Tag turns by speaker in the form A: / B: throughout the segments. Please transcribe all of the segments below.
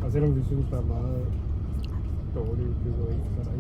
A: Hacer un visita más todo el mundo para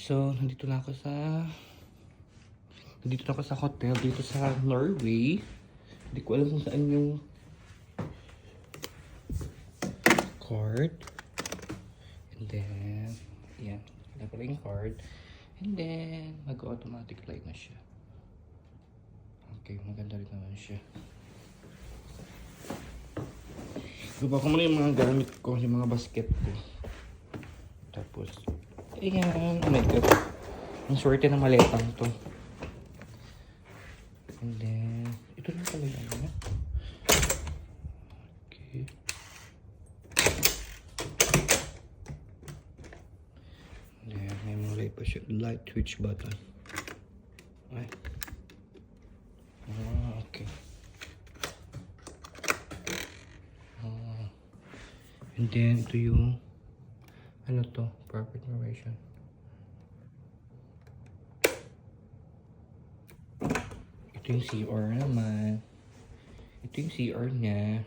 B: So, nandito na ako sa hotel dito sa Norway. Hindi ko alam kung saan yung card. And then, yan. Wala pala yung card. And then, mag-automatic flight na siya. Okay, maganda rin naman siya. Baba ko muna yung mga gamit ko, yung mga basket ko. Tapos, ayan. Oh my God. Ang swerte ng maletang to. And then, ito na pala yan. Okay. And then, may mga light pa siya. Light switch button. Ay. Okay. And then, ito yung ano to? Perfect narration. Ito yung CR naman. Ito yung CR niya.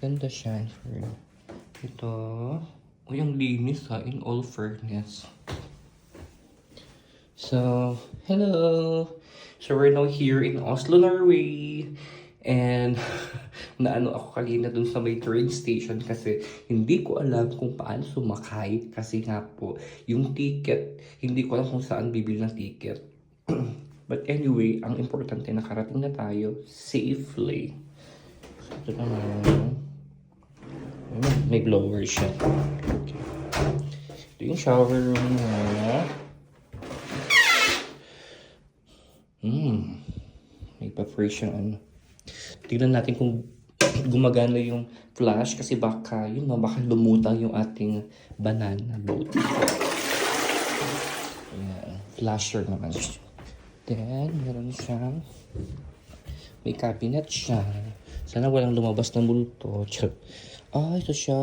B: Ganda siya. Ito. Uy, ang linis ha. In all fairness. So, hello! So, we're now here in Oslo, Norway. And, naano ako kanina dun sa may train station kasi hindi ko alam kung paano sumakay. Kasi nga po, yung ticket, hindi ko alam kung saan bibili ng ticket. But anyway, ang importante, nakarating na tayo safely. So, ito naman. May blower siya. Okay. Ito yung shower room na. May pa-free siyang ano. Tignan natin kung gumagana yung flash kasi baka, yun know, baka lumutang yung ating banana boat. Ayan. Flasher naman siya. Then, meron siyang may cabinet siya. Sana walang lumabas na multo. Ito siya.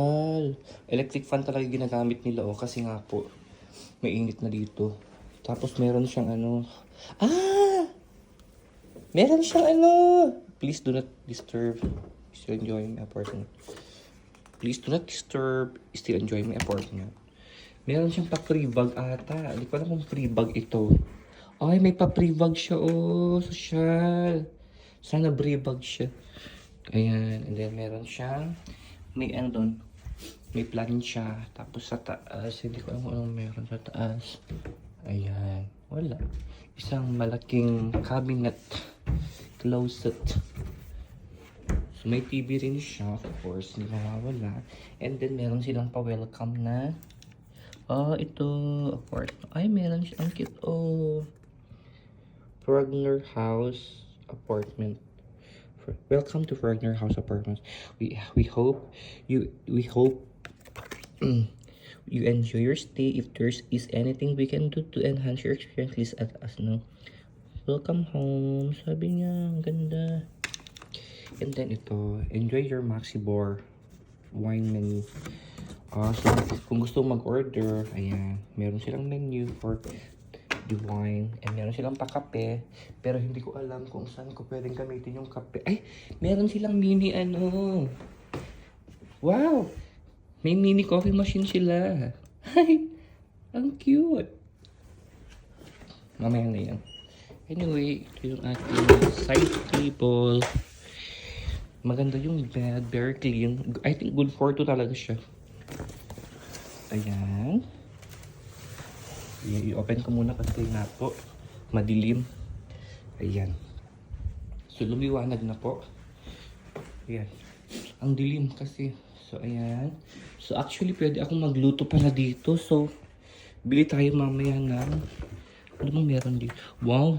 B: Electric fan talaga ginagamit nila kasi nga po may init na dito. Tapos meron siyang ano. Meron siyang ano. Please do not disturb. Still enjoying my apartment. Please do not disturb. Still enjoying my apartment. Meron siyang pa-free bag ata. Hindi ko alam kung free bag ito. Ay, may pa-free bag siya. Oh, social. Sana free bag siya. Ayan. And then meron siyang may ano doon. May plancha. Tapos sa taas. Hindi ko alam kung anong meron sa taas. Ayan. Wala. Isang malaking cabinet. Closet. So, may TV rin siya, of course, hindi mawawala. And then, meron silang pa-welcome na. Ito, apartment. Ay, meron siya. Ang cute, Frogner House Apartment. Welcome to Frogner House Apartments. We hope you you enjoy your stay. If there is anything we can do to enhance your experience, please let us know. Welcome home. Sabi niya, ang ganda. And then ito, enjoy your Maxibor wine menu. So, kung gusto mag-order, ayan, meron silang menu for the wine. And meron silang pa-kape. Pero hindi ko alam kung saan ko pwedeng gamitin yung kape. Ay, meron silang mini ano. Wow! May mini coffee machine sila. Ay, ang cute. Mamaya na yan. Anyway, ito yung ating side table. Maganda yung bed, very clean. I think good for 2 talaga siya. Ayan. I-open ko muna kasi nga po, madilim. Ayan. So, lumiwanag na po. Ayan. Ang dilim kasi. So, ayan. So, actually, pwede akong magluto pala dito. So, bili tayo mamaya ng... Ano bang meron dito? Wow!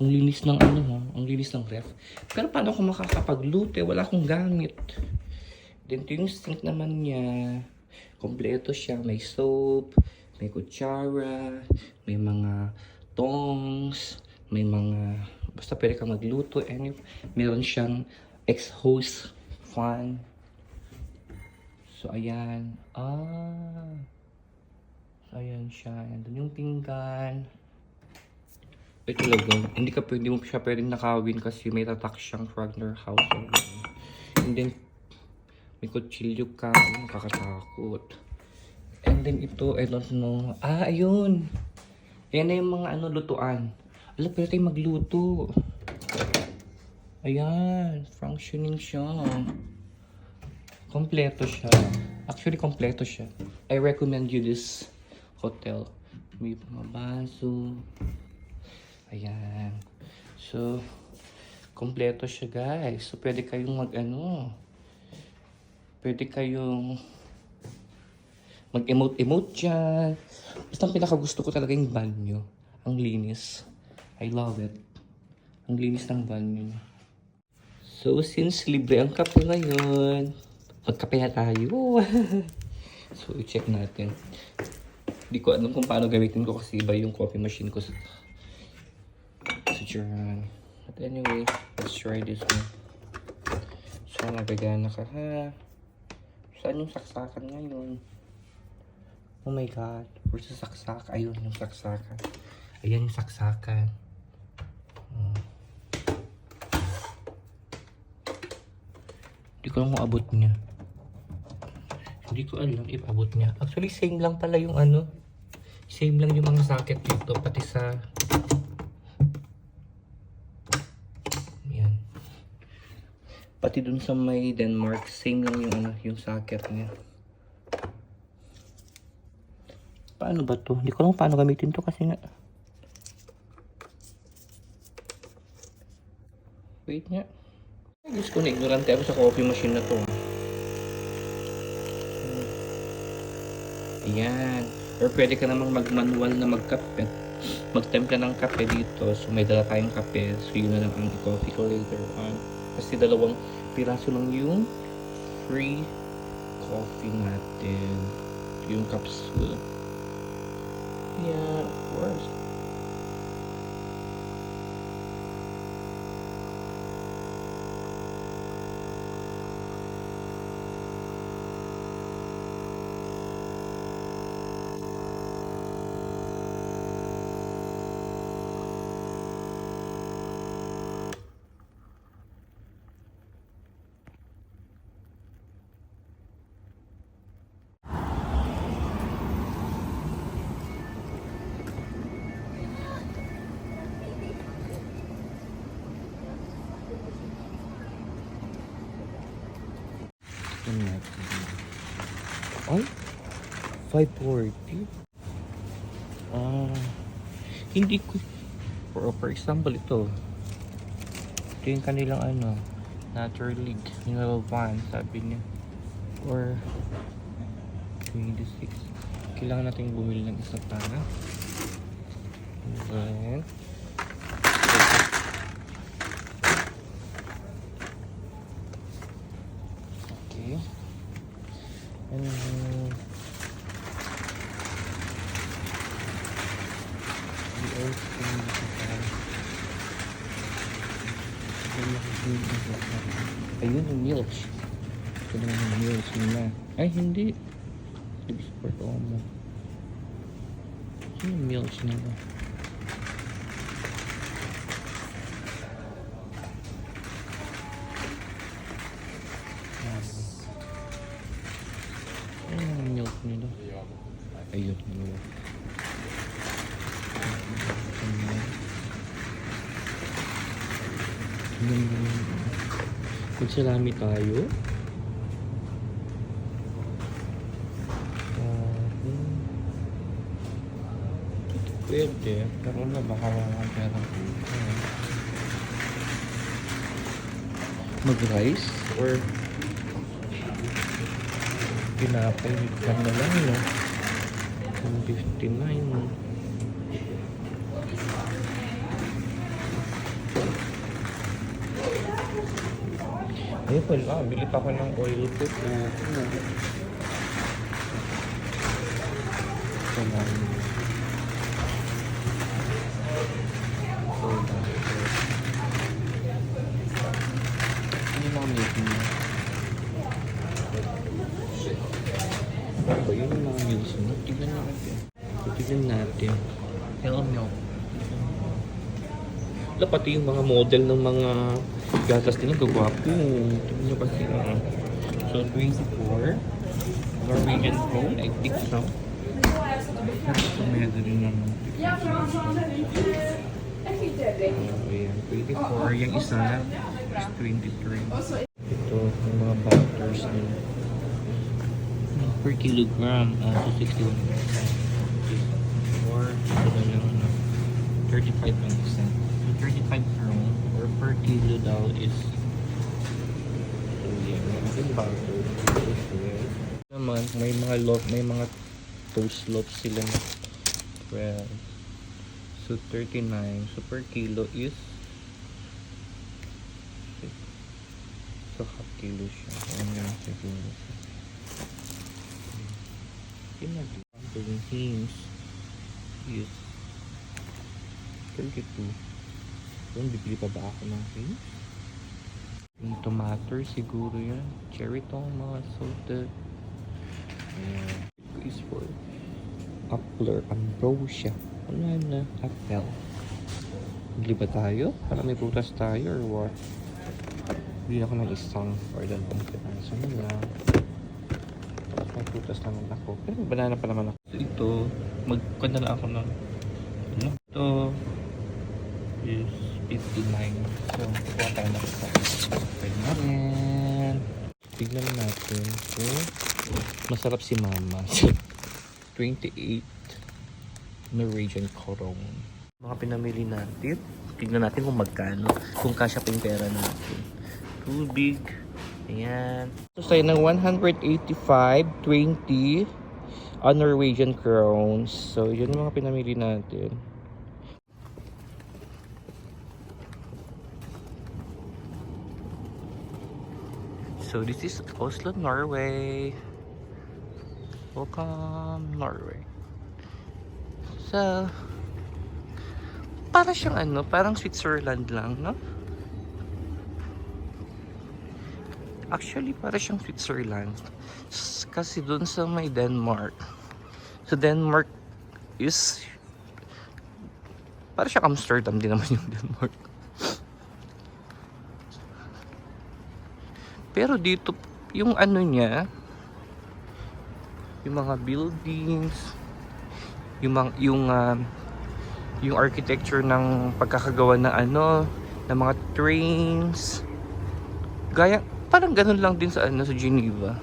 B: Ang linis ng ano ha? Ang linis ng ref. Pero paano ako makakapagluto? Wala akong gamit. Then, ito yung sink naman niya. Kompleto siya. May soap, may kutsara, may mga tongs, may mga... Basta pwede ka magluto. And meron siyang exhaust fan. So, ayan. So, ayan siya. Andun yung pinggan. Ito talaga. Hindi mo siya pwedeng nakawin kasi may tatak siyang Frogner House. And then, may kutsilyo ka. Nakakatakot. And din ito. I don't know. Ah, ayun. Yan na yung mga ano, lutuan. Alam, pwede tayong magluto. Ayan. Functioning siya. Kompleto siya. Actually, kompleto siya. I recommend you this hotel. May mga baso. Ayan. So, kompleto siya, guys. So, pwede kayong pwede kayong mag-emote-emote dyan. Basta ang pinakagusto ko talaga yung banyo. Ang linis. I love it. Ang linis ng banyo niya. So, since libre ang kape ngayon, magkape na tayo. So, i-check natin. Hindi ko alam kung paano gamitin ko kasi iba yung coffee machine ko sa Japan. But anyway, let's try this one. So, nagagana ka ha. Saan yung saksakan ngayon? Oh my God. Where's the saksak? Ayun yung saksakan. Ayan yung saksakan. Hindi ko lang maabot niya. Hindi ko alam if abot niya. Actually, same lang pala yung ano. Same lang yung mga socket dito. Pati sa... Yan. Pati dun sa may Denmark, same lang yung ano, yung socket niya. Paano ba to? Hindi ko lang paano gamitin to kasi nga. Wait nga. Diyos ko na ignorante ako sa coffee machine na to. Ayan. Or pwede ka namang mag-manual na magkape. Magtempla ng kape dito. So may dala tayong kape. So yun na lang ang coffee ko later on. Kasi 2 piraso lang yung free coffee natin. Yung capsule. Yeah, of course. Ay, 540. Hindi ko for example ito yung kanilang ano Natural League Mineral Van sabi niya or 26. Kailangan natin bumili ng isa para then okay. And the old thing ayun yung milks. Ito naman yung milks nila. Ay hindi. Sport Omo. Ito yung milks nila. Ayun yung milk nila. Ayun yung kung salami tayo pwede pero na baka wala pera mag rice or pinapay lang na lang no 159 ayun pala, bili pa ako ng oil tip. Hindi na kami ito. Ba yun yung mga meals mo? Tignan natin. Tignan natin. Hello milk. Wala pati yung mga model ng mga gatas nila gagwapo. Tignan nyo kasi. So 24 Norwegian krone, I think so. Tumeda rin naman. Ayan, 24. Yung isa is 23. Ito, yung mga butters nila. Per kilogram, 261. Or, ito na lang, 35 ang isa. So, 35 krone or per kilo daw is naman, may mga may mga toast loaves sila na 12. So 39. So per kilo is so half kilo siya. Ano yung siguro siya. Yung hams is 32. Yung bibili pa ba ako ng hams? Yung tomato siguro yan. Cherry tomato, salted. Ayan. Is for Appler Ambrosia. Ano na? Apple. Bili ba tayo? Para may prutas tayo or what? Bili ako ng isang or dalawang piraso na lang. Tapos may prutas naman ako. Pero may banana pa naman ako. So ito, magkanda lang ako ng ano? Ito is 59. So, kuha tayo na ito. Pwede na rin. Tignan natin kung masarap si mama. 28 Norwegian Krone. Mga pinamili natin. Tignan natin kung magkano. Kung kasya pa yung pera natin. Tubig. Ayan. So, tayo ng 185.20 Norwegian Krones. So, yun yung mga pinamili natin. So, this is Oslo, Norway. Welcome, Norway. So, para siyang ano, parang Switzerland lang, no? Actually, para siyang Switzerland. Kasi doon sa may Denmark. So, Denmark is para siyang Amsterdam din naman yung Denmark. Pero dito, yung ano niya, yung mga buildings, yung architecture ng pagkakagawa ng ano, ng mga trains, gaya, parang ganun lang din sa ano, sa Geneva.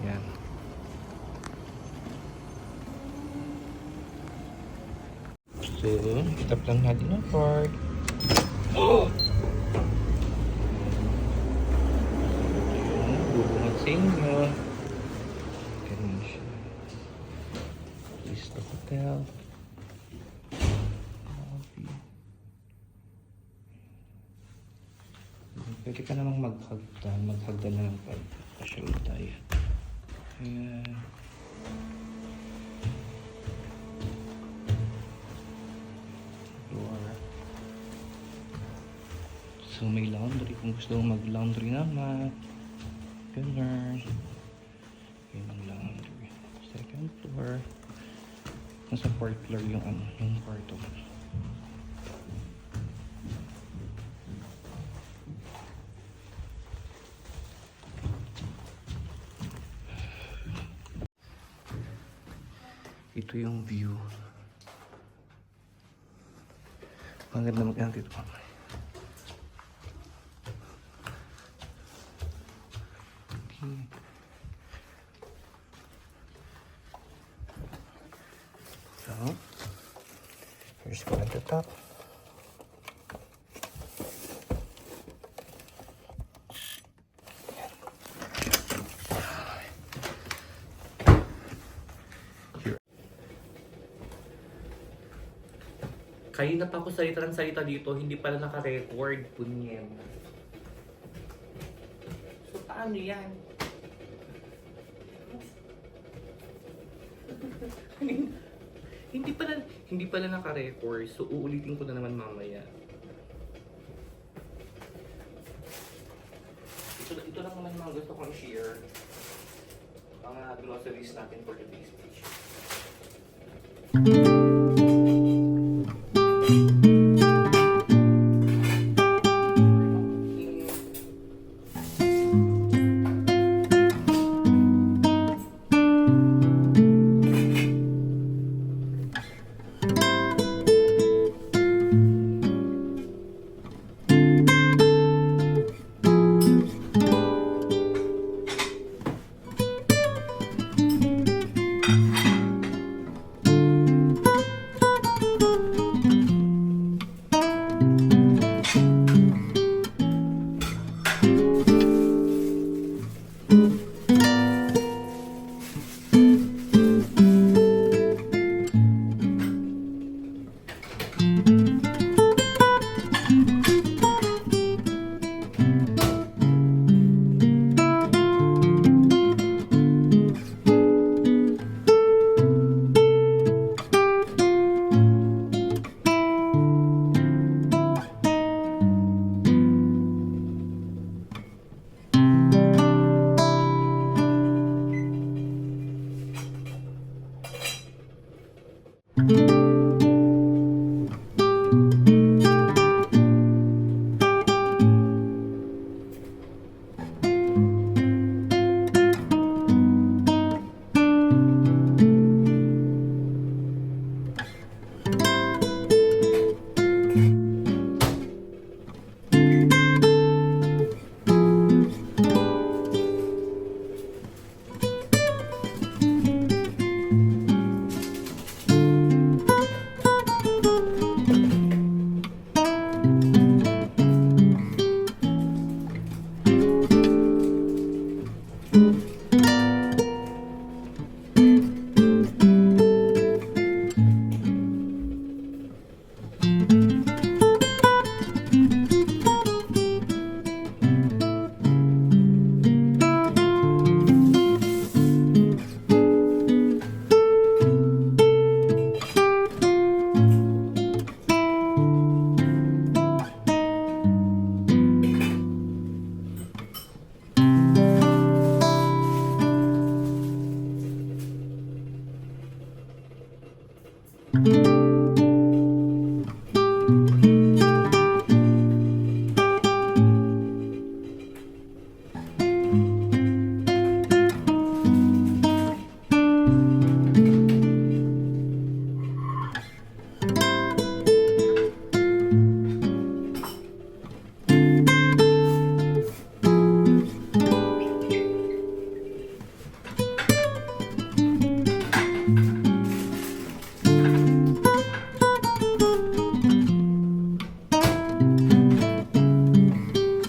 B: Yan. So, tap lang natin ang card. Oh! Bubungan sa inyo. Ganun siya. Please the hotel. Pwede ka namang maghagdan na ng pag-show tayo. Ayan. Door. So may laundry kung gusto mong mag-laundry naman. Ganun. Yun ang laundry. Second floor. Nasa fourth floor yung ano, yung kwarto. Ito yung view. Maganda maganda dito pa. Okay. So, first go at the top. Kanina pa ako salita ng salita dito, hindi pala naka-record, punyen. So, paano yan? hindi pala naka-record, so uulitin ko na naman mamaya. Ito lang naman mga gusto kong share. Mga groceries natin for today's page.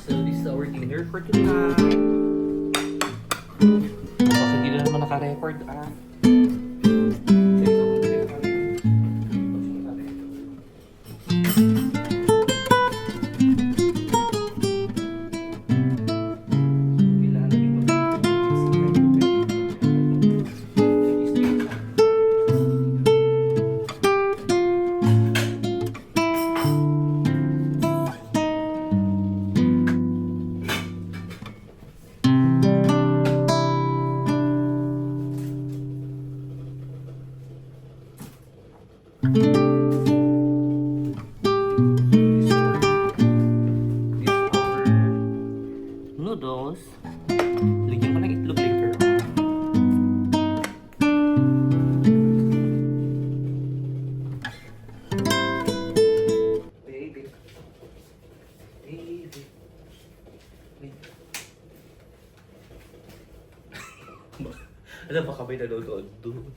B: So this is our dinner for tonight. Bakit hindi na naman naka-record ah? Noodles. Lagyan ko ng itlog later on. Baby. Baby. Alam baka may nanonood doon.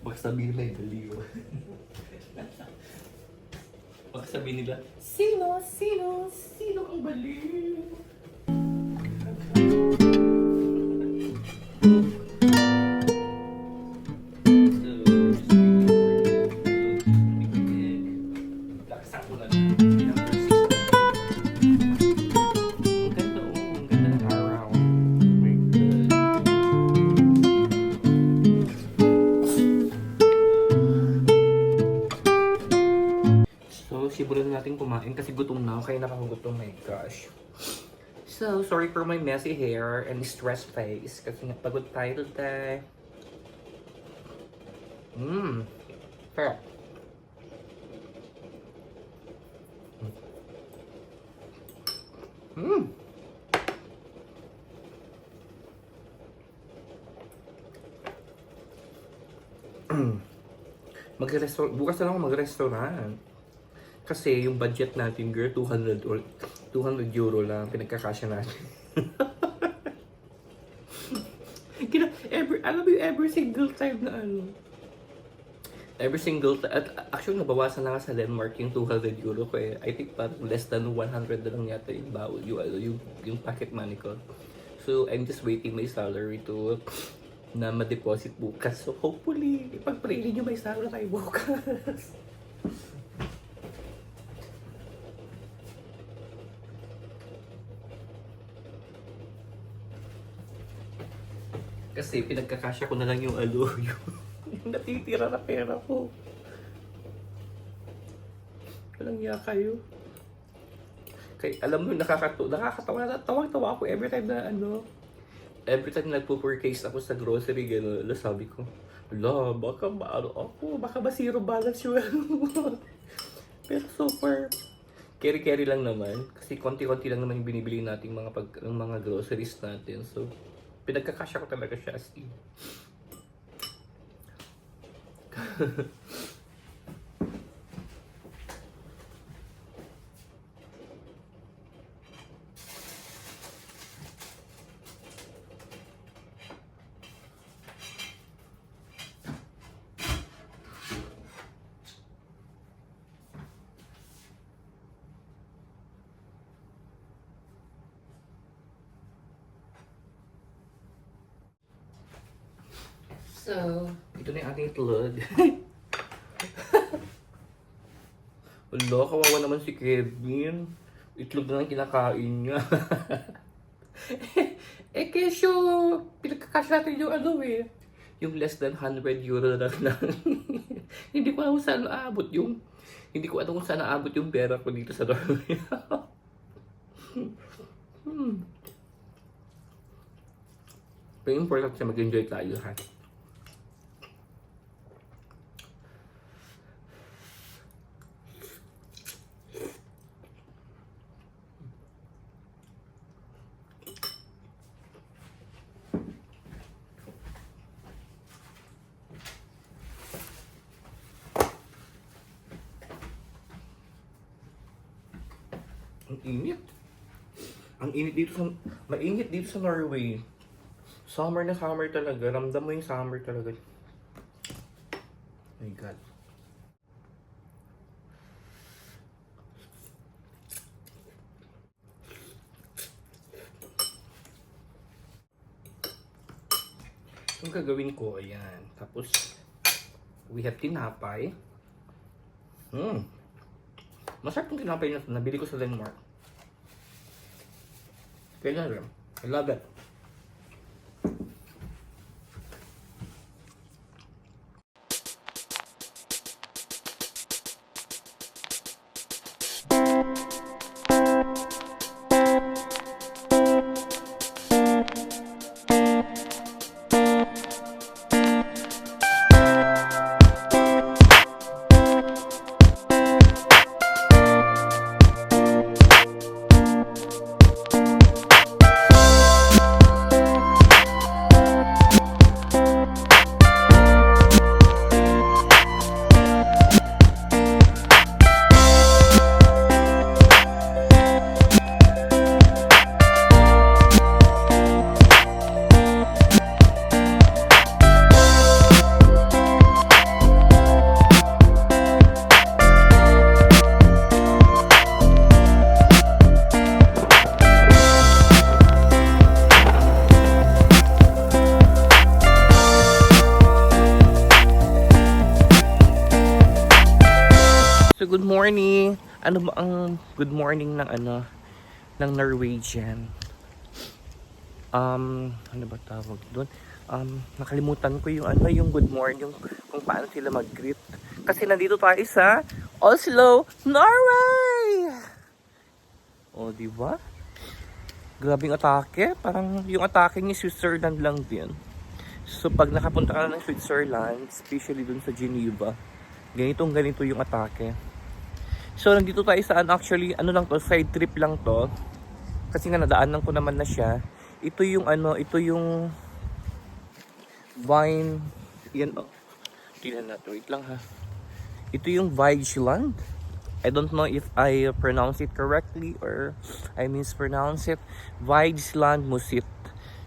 B: Baka sabihin nila yung baliw. Baka sabihin nila, Sino ang baliw? Simulan natin kumain kasi gutom na ako, kaya nakagutom, my gosh. So, sorry for my messy hair and stressed face kasi napagod tayo today. Sarap. Bukas na lang ako mag-restaurant. Kasi yung budget natin, girl, 200 euro lang pinagkakasya natin. Alam mo yung every single time na ano. At actually nabawasan na nga sa Denmark yung 200 euro ko eh. I think parang less than 100 na lang yata yung bawal, yung pocket money ko. So I'm just waiting my salary to na ma-deposit bukas. So hopefully, ipag-pray nyo may salary tayo bukas. Kasi pinagkakasya ko na lang yung yung natitira na pera ko. Walang iya kayo. Kaya alam mo, nakakatawa na tawang-tawa ako every time na every time nagpo-purchase ako sa grocery, gano'n, sabi ko, Ala, baka maano ako, baka ba zero balance yung Pero super carry-carry lang naman. Kasi konti-konti lang naman yung binibili nating mga groceries natin. So, pinagkakasya ko talaga siya as in. So, ito na yung ating itlog. Wala, kawawa naman si Kevin. Itlog na lang kinakain niya. Kesyo, pinagkakasya natin yung yung less than 100 euro na lang. Hindi ko alam kung saan naabot yung pera ko dito sa Norway. Pero important siya mag-enjoy tayo, ha? Ang init. Mainit dito sa Norway. Summer na summer talaga. Ramdam mo yung summer talaga. My God. Yung gagawin ko, ayan. Tapos, we have tinapay. Masarap yung tinapay na nabili ko sa Denmark. Kaya lang. I love it. So, good morning. Ano ba ang good morning ng ng Norwegian? Ano ba tawag doon? Nakalimutan ko yung good morning, kung paano sila mag-greet. Kasi nandito tayo sa Oslo, Norway! O, di ba? Grabing atake. Parang yung atake ni Switzerland lang din. So, pag nakapunta ka na ng Switzerland, especially dun sa Geneva, ganito yung atake. So, nandito tayo sa actually, lang to, side trip lang to. Kasi nga nadaanan ko naman na siya. Ito yung Vine, yan tingnan natin, wait lang ha. Ito yung Vigeland. I don't know if I pronounce it correctly or I mispronounce it. Vigeland Musit.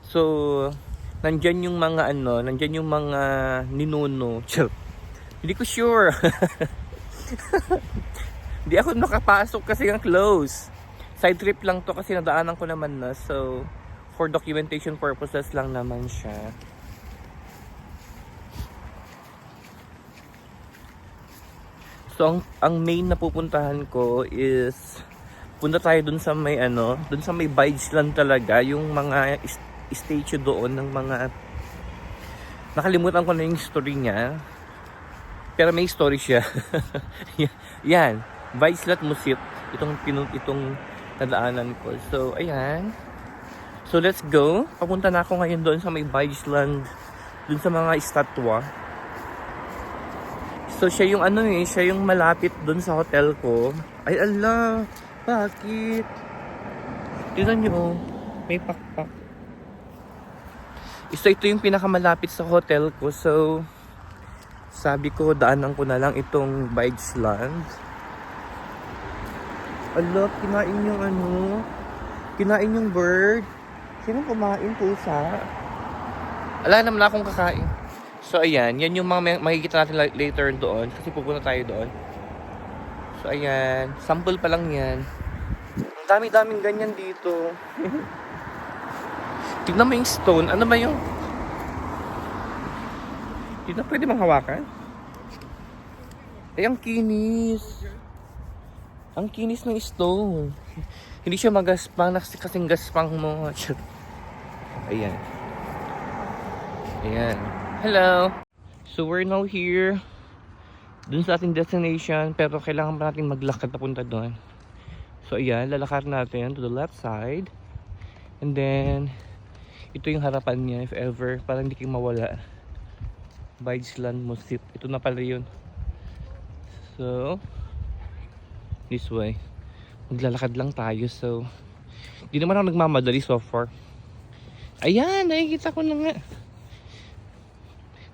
B: So, nandyan yung mga ninuno. Hindi ko sure. Hindi ako nakapasok kasi ang close. Side trip lang to kasi nadaanan ko naman na. So, for documentation purposes lang naman siya. So, ang main na pupuntahan ko is punta tayo dun sa may Vigeland talaga, yung mga statue doon ng mga nakalimutan ko na yung story niya. Pero may story siya. Yan, Vigeland Musit, itong nadaanan ko. So, ayan. So, let's go. Papunta na ako ngayon doon sa may Vigeland, doon sa mga estatwa. So siya yung ano eh, siya yung malapit dun sa hotel ko. Ay ala, bakit? Tignan nyo, oh, may pakpak. So ito yung pinakamalapit sa hotel ko. So sabi ko, daanan ko na lang itong Beigsland. Ala, kinain yung ano, kinain yung bird. Sino kumain, pusa? Ala naman akong kakain. So ayan, yan yung mga makikita natin later doon kasi pupunta tayo doon. So ayan, sample pa lang yan. Ang dami-daming ganyan dito. Tignan mo yung stone, ano ba yung... Hindi na pwede manghawakan? Ay, ang kinis. Ang kinis ng stone. Hindi siya magaspang, kasing gaspang mo. Ayan. Ayan. Hello! So we're now here dun sa ating destination, pero kailangan pa natin maglakad papunta doon. So ayan, lalakad natin to the left side. And then ito yung harapan niya if ever, para hindi kayo mawala. Beigsland Museum. Ito na pala yun. So this way. Maglalakad lang tayo, so di naman ako nagmamadali so far. Ayan, nakikita ko na nga.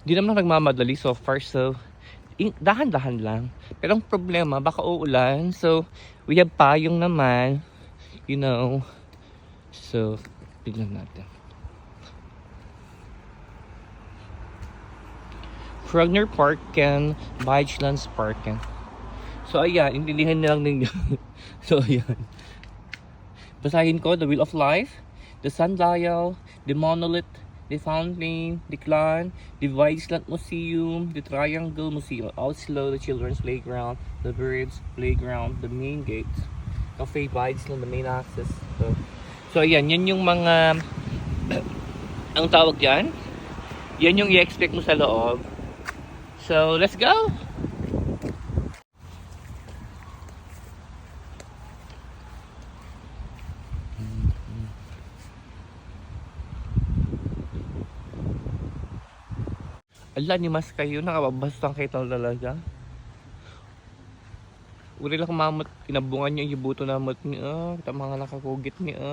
B: Di naman ako nagmamadali so far, so dahan-dahan lang. Pero ang problema, baka uulan. So, we have payong naman. You know. So, tignan natin. Frogner Parken, Beigslands Parken. So, ayan. Intindihan na lang ninyo. So, ayan. Basahin ko, The Wheel of Life, The Sundial, The Monolith, The Fountain, The Clan, The Beigsland Museum, The Triangle Museum, Oslo, The Children's Playground, The Birds Playground, The Main Gate, Cafe Beigsland, The Main Access. So ayan, yan yung mga ang tawag dyan. Yan yung i-expect mo sa loob. So, let's go! Ala, ni mas kayo, nakababastang kayo talaga. Uri lang kumamot, kinabungan niya yung buto na mat niya. Kita mga nakakugit niya.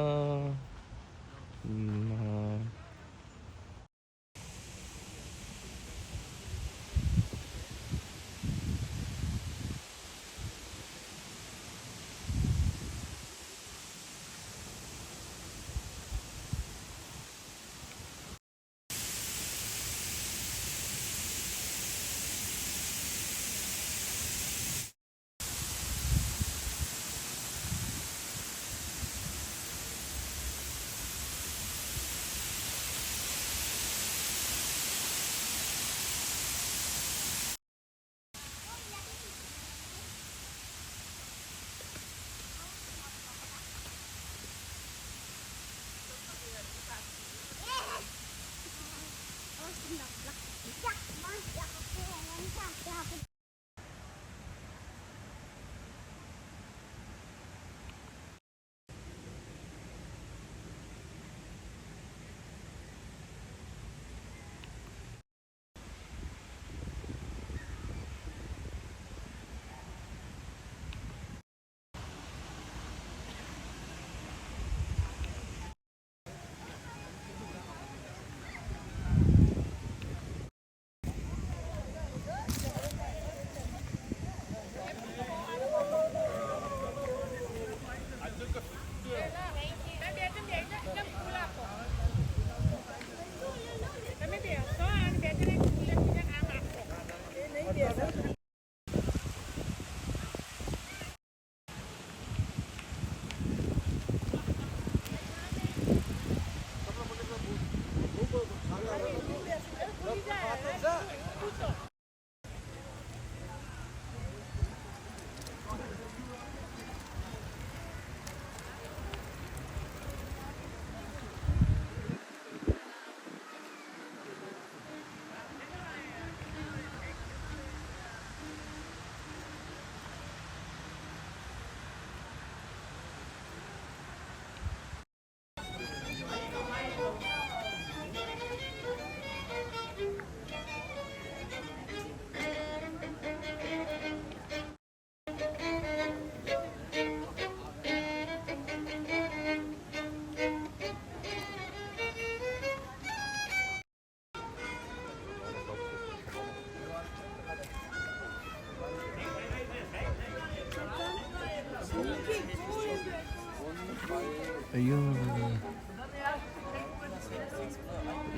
B: Ayun.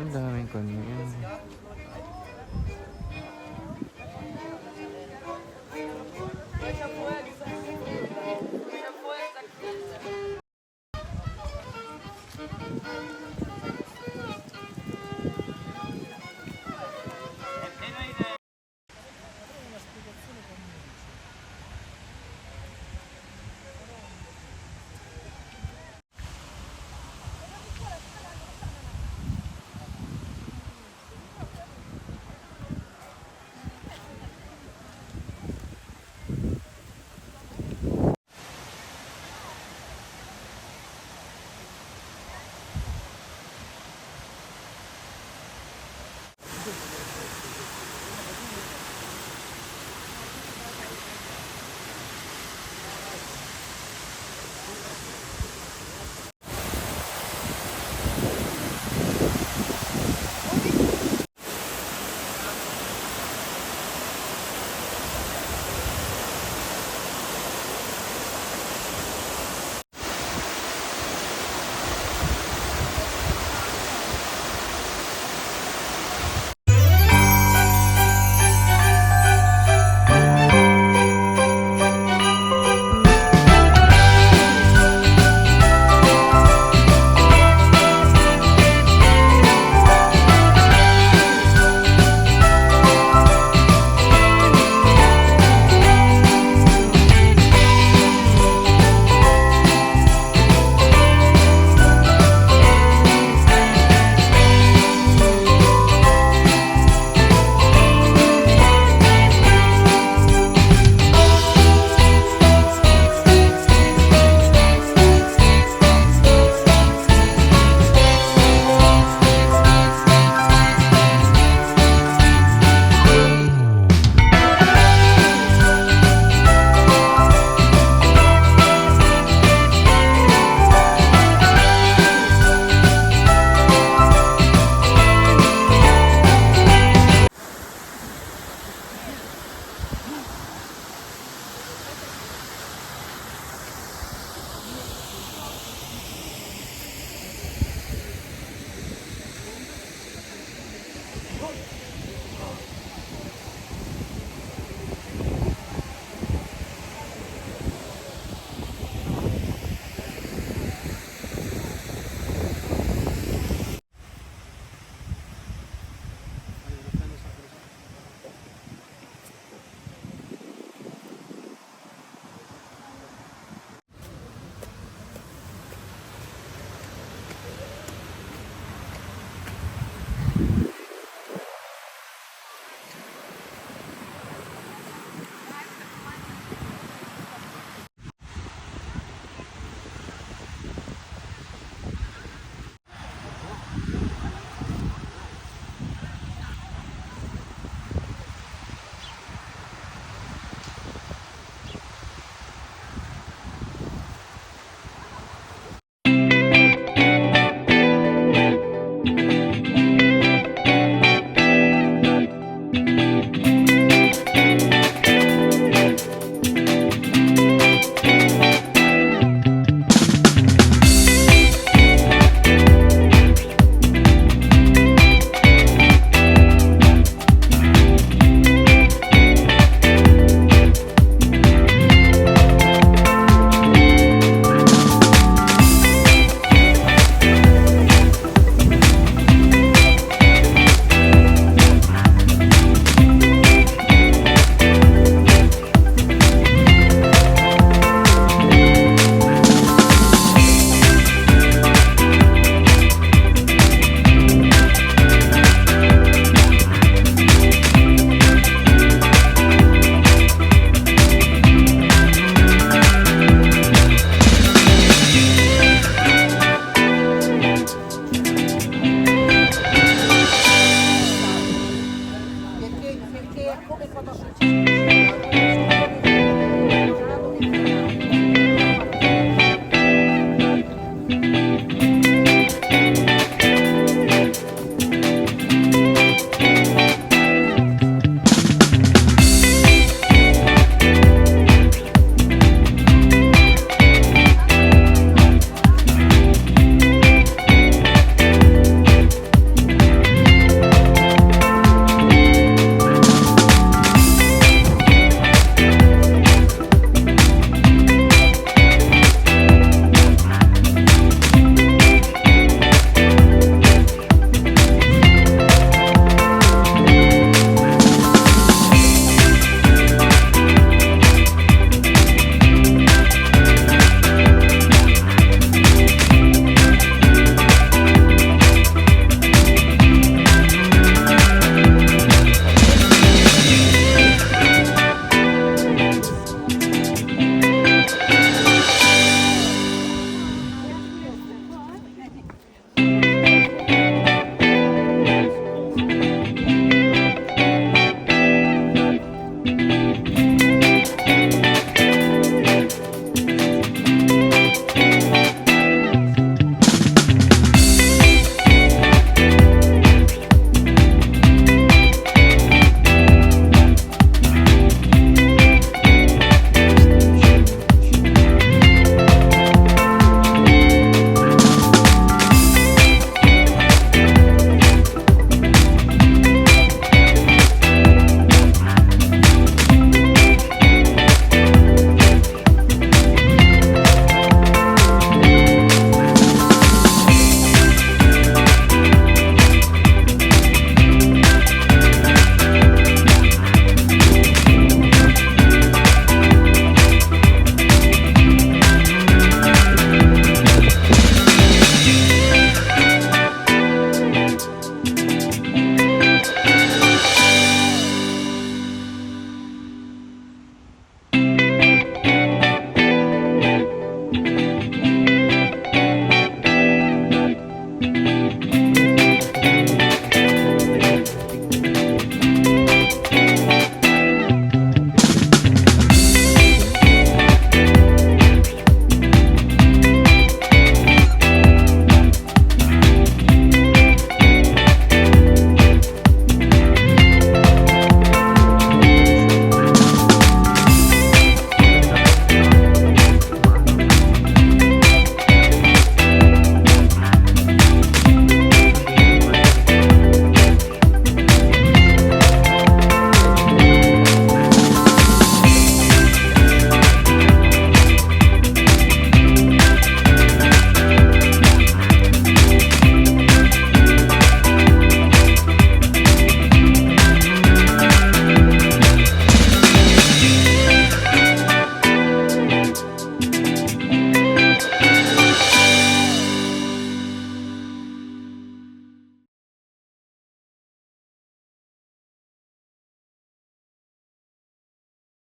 B: Ang daming kanya. Ayun.